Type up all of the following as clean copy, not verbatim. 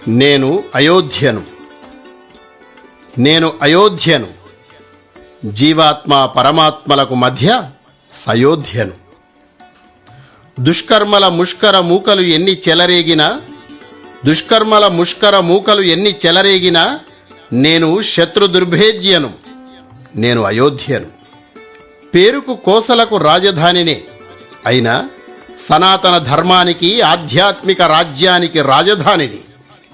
నేను అయోధ్యను. నేను అయోధ్యను. జీవాత్మ పరమాత్మలకు మధ్య సయోధ్యను. దుష్కర్మల ముష్కర మూకలు ఎన్ని చెలరేగినా, దుష్కర్మల ముష్కర మూకలు ఎన్ని చెలరేగినా నేను శత్రు దుర్భేద్యను. నేను అయోధ్యను. పేరుకు కోసలకు రాజధానినే అయినా సనాతన ధర్మానికి ఆధ్యాత్మిక రాజ్యానికి రాజధానిని,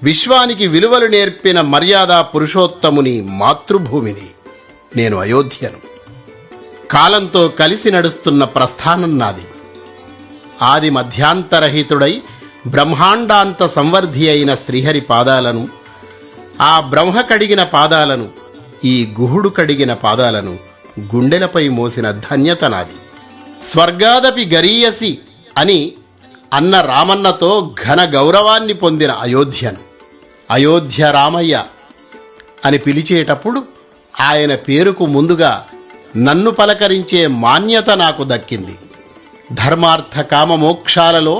విశ్వానికి విలువలు నేర్పిన మర్యాద పురుషోత్తముని మాతృభూమిని నేను అయోధ్యను. కాలంతో కలిసి నడుస్తున్న ప్రస్థానం నాది. ఆది మధ్యాంతరహితుడై బ్రహ్మాండాంత సంవర్ధి అయిన శ్రీహరి పాదాలను, ఆ బ్రహ్మ కడిగిన పాదాలను, ఈ గుహుడు కడిగిన పాదాలను గుండెలపై మోసిన ధన్యత నాది. స్వర్గాదపి గరీయసి అని అన్న రామన్నతో ఘన గౌరవాన్ని పొందిన అయోధ్యను. అయోధ్య రామయ్య అని పిలిచేటప్పుడు ఆయన పేరుకు ముందుగా నన్ను పలకరించే మాన్యత నాకు దక్కింది. ధర్మార్థ కామ మోక్షాలలో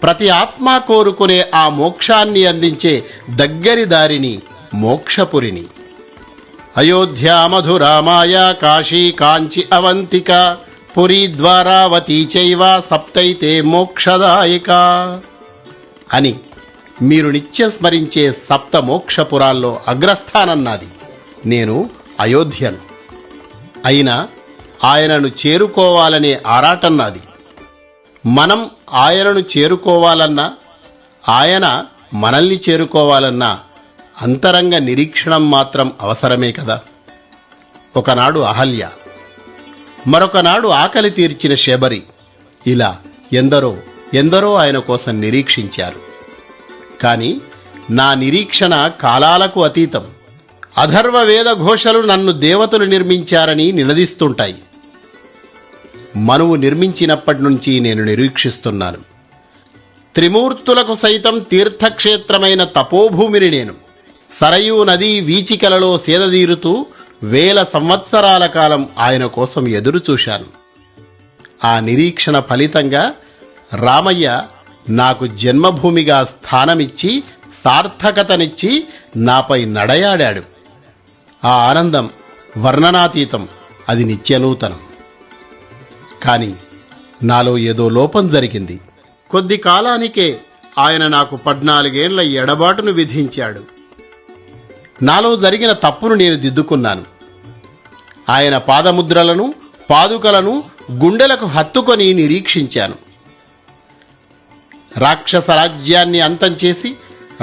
ప్రతి ఆత్మ కోరుకునే ఆ మోక్షాన్ని అందించే దగ్గరి దారిని మోక్షపురిని. అయోధ్య మధురామాయ కాశీ కాంచి అవంతిక పురీ ద్వారావతీ చైవ సప్తైతే మోక్షదాయిక అని మీరు నిత్యం స్మరించే సప్త మోక్షపురాల్లో అగ్రస్థానం నాది. నేను అయోధ్యను. అయినా ఆయనను చేరుకోవాలనే ఆరాటం నాది. మనం ఆయనను చేరుకోవాలన్నా, ఆయన మనల్ని చేరుకోవాలన్నా అంతరంగ నిరీక్షణం మాత్రం అవసరమే కదా. ఒకనాడు అహల్య, మరొకనాడు ఆకలి తీర్చిన శబరి, ఇలా ఎందరో ఎందరో ఆయన కోసం నిరీక్షించారు. కానీ నా నిరీక్షణ కాలాలకు అతీతం. అథర్వ వేద ఘోషలు నన్ను దేవతలు నిర్మించారని నినదిస్తుంటాయి. మనువు నిర్మించినప్పటి నుంచి నేను నిరీక్షిస్తున్నాను. త్రిమూర్తులకు సైతం తీర్థక్షేత్రమైన తపోభూమిని నేను. సరయూ నదీ వీచికలలో సేదదీరుతూ 1000 సంవత్సరాల కాలం ఆయన కోసం ఎదురు చూశాను. ఆ నిరీక్షణ ఫలితంగా రామయ్య నాకు జన్మభూమిగా స్థానమిచ్చి సార్థకతనిచ్చి నాపై నడయాడాడు. ఆ ఆనందం వర్ణనాతీతం. అది నిత్యనూతనం. కానీ నాలో ఏదో లోపం జరిగింది. కొద్ది కాలానికే ఆయన నాకు 14 ఏళ్ల ఎడబాటును విధించాడు. నాలో జరిగిన తప్పును నేను దిద్దుకున్నాను. ఆయన పాదముద్రలను, పాదుకలను గుండెలకు హత్తుకొని నిరీక్షించాను. రాక్షస రాజ్యాన్ని అంతం చేసి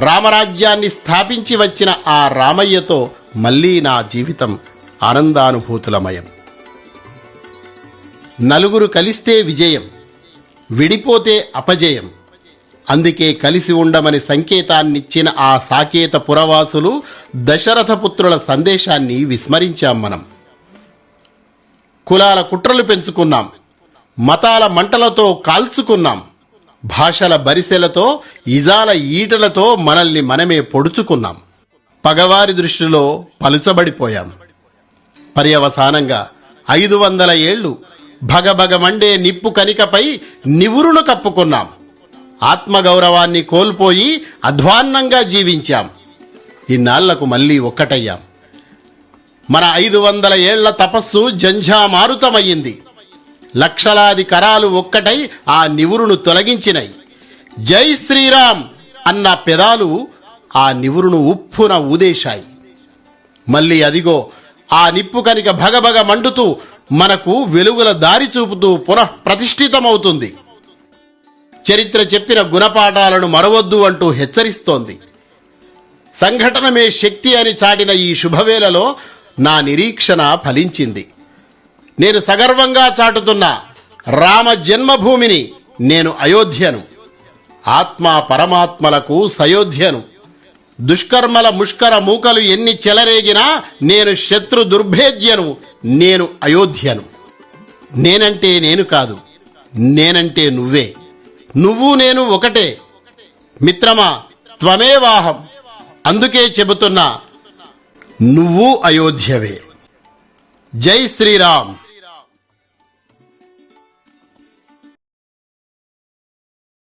రామరాజ్యాన్ని స్థాపించి వచ్చిన ఆ రామయ్యతో మళ్ళీ నా జీవితం ఆనందానుభూతులమయం. నలుగురు కలిస్తే విజయం, విడిపోతే అపజయం. అందుకే కలిసి ఉండమని సంకేతాన్నిచ్చిన ఆ సాకేత పురవాసులు దశరథపుత్రుల సందేశాన్ని విస్మరించాం మనం. కులాల కుట్రలు పెంచుకున్నాం, మతాల మంటలతో కాల్చుకున్నాం, భాషల బరిసెలతో ఇజాల ఈటలతో మనల్ని మనమే పొడుచుకున్నాం. పగవారి దృష్టిలో పలుచబడిపోయాం. పర్యవసానంగా 500 ఏళ్లు భగభగమండే నిప్పు కనికపై నివురును కప్పుకున్నాం. ఆత్మగౌరవాన్ని కోల్పోయి అధ్వాన్నంగా జీవించాం. ఇన్నాళ్లకు మళ్ళీ ఒక్కటయ్యాం. మన 500 ఏళ్ల తపస్సు జంఝామారుతమయ్యింది. లక్షలాది కరాలు ఒక్కటై ఆ నివురును తొలగించినాయి. జై శ్రీరామ్ అన్న పెదాలు ఆ నివురును ఉప్పున ఊదేశాయి. మళ్ళీ అదిగో ఆ నిప్పు కనిక భగభగ మండుతూ మనకు వెలుగుల దారి చూపుతూ పునః ప్రతిష్ఠితమవుతుంది. చరిత్ర చెప్పిన గుణపాఠాలను మరవద్దు అంటూ హెచ్చరిస్తోంది. సంఘటనమే శక్తి అని చాటిన ఈ శుభవేళలో నా నిరీక్షణ ఫలించింది. నేను సగర్వంగా చాటుతున్న రామ జన్మభూమిని నేను అయోధ్యను. ఆత్మ పరమాత్మలకు సయోధ్యను. దుష్కర్మల ముష్కర మూకలు ఎన్ని చెలరేగినా నేను శత్రు దుర్భేద్యను. నేను అయోధ్యను. నేనంటే నేను కాదు, నేనంటే నువ్వే. నువ్వు నేను ఒకటే. మిత్రమా, త్వమేవాహం. అందుకే చెబుతున్నా, నువ్వు అయోధ్యవే. జై శ్రీరామ్.